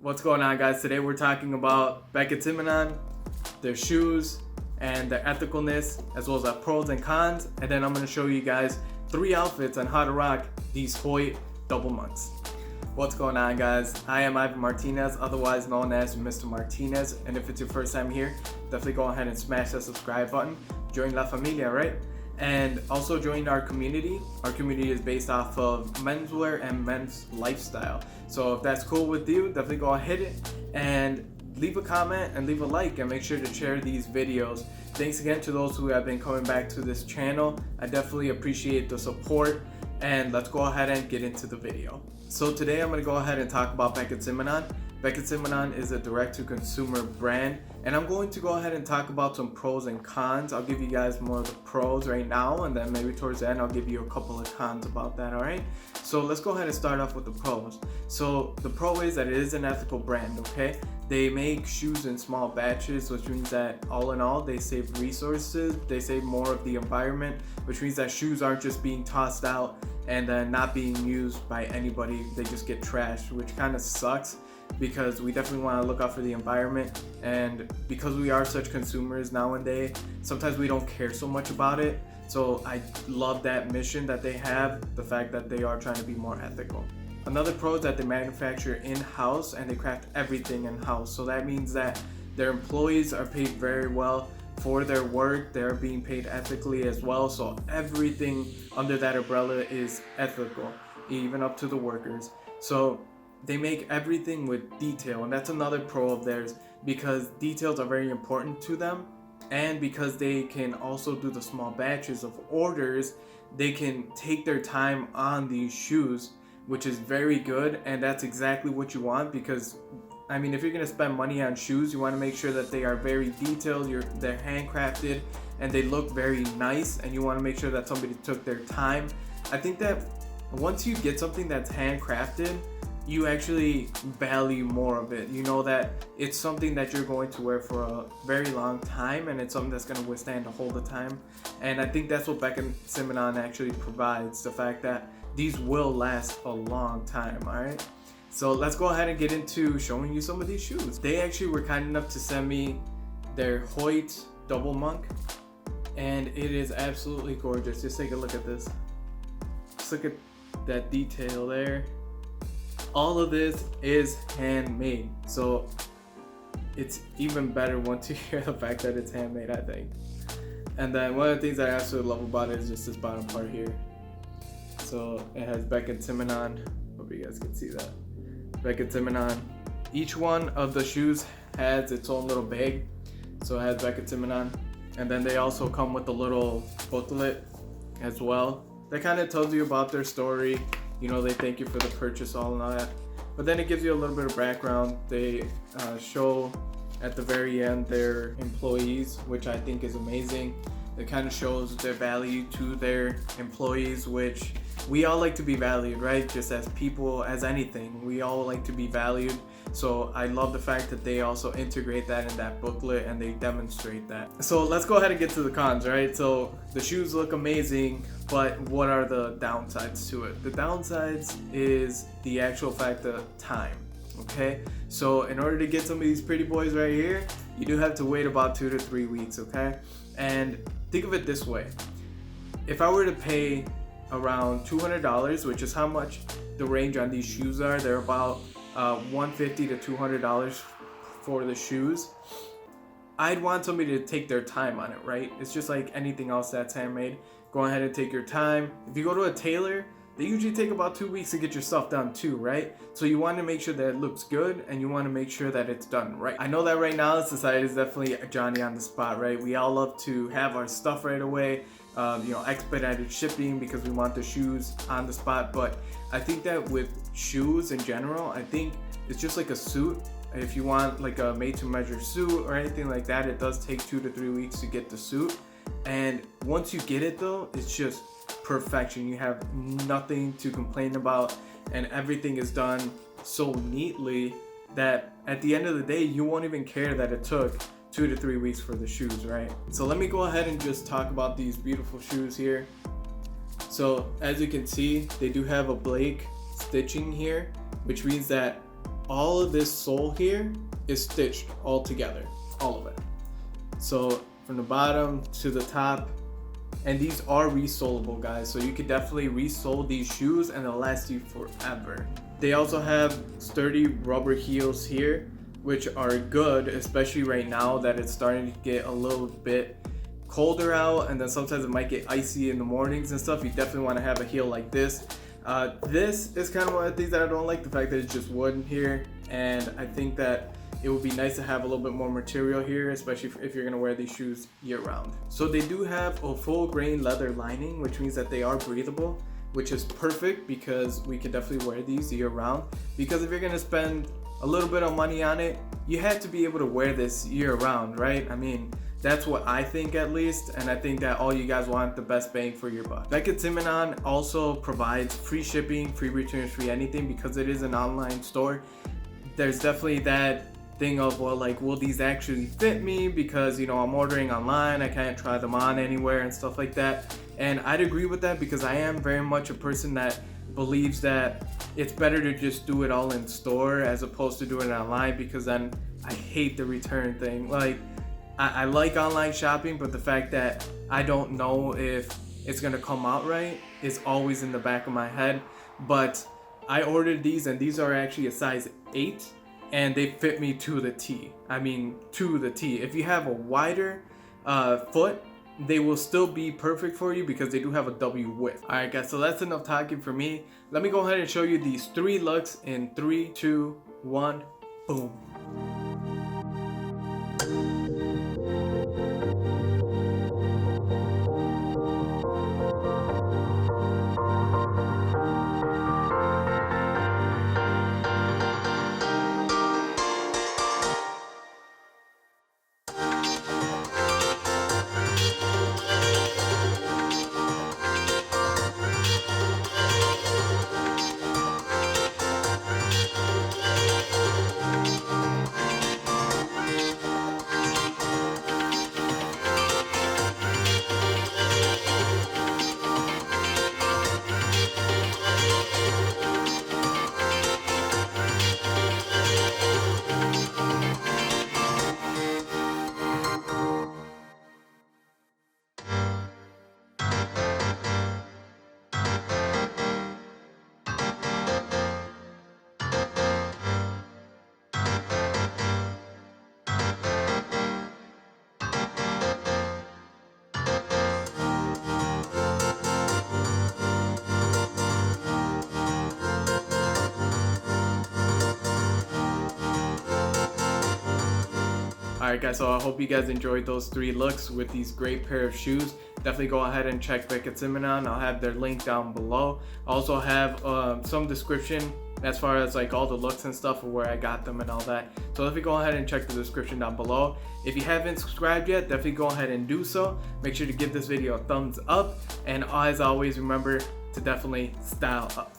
What's going on, guys? Today we're talking about Beckett Simonon, their shoes, and their ethicalness, as well as their pros and cons. And then I'm going to show you guys 3 outfits on how to rock these Hoyt Double Monks. What's going on, guys? I am Ivan Martinez, otherwise known as Mr. Martinez. And if it's your first time here, definitely go ahead and smash that subscribe button. Join La Familia, right? And also join our community. Our community is based off of menswear and men's lifestyle. So if that's cool with you, definitely go ahead and leave a comment and leave a like, and make sure to share these videos. Thanks again to those who have been coming back to this channel. I definitely appreciate the support, and let's go ahead and get into the video. So today I'm going to go ahead and talk about Beckett Simonon. Beckett Simonon is a direct-to-consumer brand, and I'm going to go ahead and talk about some pros and cons. I'll give you guys more of the pros right now, and then maybe towards the end I'll give you a couple of cons about that, alright? So let's go ahead and start off with the pros. So the pro is that it is an ethical brand, okay? They make shoes in small batches, which means that all in all, they save resources, they save more of the environment, which means that shoes aren't just being tossed out and then not being used by anybody. They just get trashed, which kind of sucks, because we definitely want to look out for the environment. And because we are such consumers nowadays, sometimes we don't care so much about it. So I love that mission that they have, the fact that they are trying to be more ethical. Another pro is that they manufacture in-house and they craft everything in-house. So that means that their employees are paid very well for their work. They're being paid ethically as well. So everything under that umbrella is ethical, even up to the workers. So they make everything with detail, and that's another pro of theirs, because details are very important to them. And because they can also do the small batches of orders, they can take their time on these shoes, which is very good. And that's exactly what you want, because I mean, if you're gonna spend money on shoes, you want to make sure that they are very detailed, they're handcrafted, and they look very nice, and you want to make sure that somebody took their time. I think that once you get something that's handcrafted, you actually value more of it. You know that it's something that you're going to wear for a very long time, and it's something that's going to withstand the whole the time. And I think that's what Beckett Simonon actually provides, the fact that these will last a long time, alright? So let's go ahead and get into showing you some of these shoes. They actually were kind enough to send me their Hoyt Double Monk, and it is absolutely gorgeous. Just take a look at this. Just look at that detail there. All of this is handmade, so it's even better once you hear the fact that it's handmade, I think. And then one of the things I absolutely love about it is just this bottom part here. So it has Beckett Simonon. Hope you guys can see that. Beckett Simonon. Each one of the shoes has its own little bag. So it has Beckett Simonon. And then they also come with a little booklet as well. That kind of tells you about their story. You know, they thank you for the purchase, all and all that. But then it gives you a little bit of background. They show at the very end their employees, which I think is amazing. It kind of shows their value to their employees, which we all like to be valued, right? Just as people, as anything, we all like to be valued. So I love the fact that they also integrate that in that booklet, and they demonstrate that. So let's go ahead and get to the cons, right? So the shoes look amazing, but what are the downsides to it? The downsides is the actual fact of time, okay? So in order to get some of these pretty boys right here, you do have to wait about 2 to 3 weeks, okay? And think of it this way. If I were to pay around $200, which is how much the range on these shoes are, they're about $150 to $200 for the shoes. I'd want somebody to take their time on it, right? It's just like anything else that's handmade. Go ahead and take your time. If you go to a tailor, they usually take about 2 weeks to get your stuff done too, right? So you want to make sure that it looks good, and you want to make sure that it's done right. I know that right now society is definitely Johnny on the spot, right? We all love to have our stuff right away. Expedited shipping, because we want the shoes on the spot. But I think that with shoes in general, I think it's just like a suit. If you want like a made-to-measure suit or anything like that, it does take 2 to 3 weeks to get the suit. And once you get it though, it's just perfection. You have nothing to complain about, and everything is done so neatly that at the end of the day, you won't even care that it took 2 to 3 weeks for the shoes, right? So let me go ahead and just talk about these beautiful shoes here. So as you can see, they do have a Blake stitching here, which means that all of this sole here is stitched all together, all of it. So from the bottom to the top, and these are resolable, guys, so you could definitely resole these shoes and they'll last you forever. They also have sturdy rubber heels here, which are good, especially right now that it's starting to get a little bit colder out, and then sometimes it might get icy in the mornings and stuff. You definitely want to have a heel like this. This is kind of one of the things that I don't like, the fact that it's just wood here, and I think that it would be nice to have a little bit more material here, especially if you're going to wear these shoes year round. So they do have a full grain leather lining, which means that they are breathable, which is perfect because we can definitely wear these year round. Because if you're going to spend a little bit of money on it, you have to be able to wear this year round, right? I mean, that's what I think at least, and I think that all you guys want the best bang for your buck. Beckett Simonon also provides free shipping, free returns, free anything, because it is an online store. There's definitely that thing of, well, like, will these actually fit me, because, you know, I'm ordering online, I can't try them on anywhere and stuff like that. And I'd agree with that, because I am very much a person that believes that it's better to just do it all in store as opposed to doing it online, because then I hate the return thing. Like, I like online shopping, but the fact that I don't know if it's gonna come out right is always in the back of my head. But I ordered these, and these are actually a size 8, and they fit me to the T. I mean, to the T. If you have a wider foot, they will still be perfect for you because they do have a W width. Alright guys, so that's enough talking for me. Let me go ahead and show you these 3 looks in 3, 2, 1, boom. Alright guys, so I hope you guys enjoyed those 3 looks with these great pair of shoes. Definitely go ahead and check Beckett Simonon. I'll have their link down below. Also have some description as far as like all the looks and stuff, where I got them and all that. So definitely go ahead and check the description down below. If you haven't subscribed yet, definitely go ahead and do so. Make sure to give this video a thumbs up, and as always, remember to definitely style up.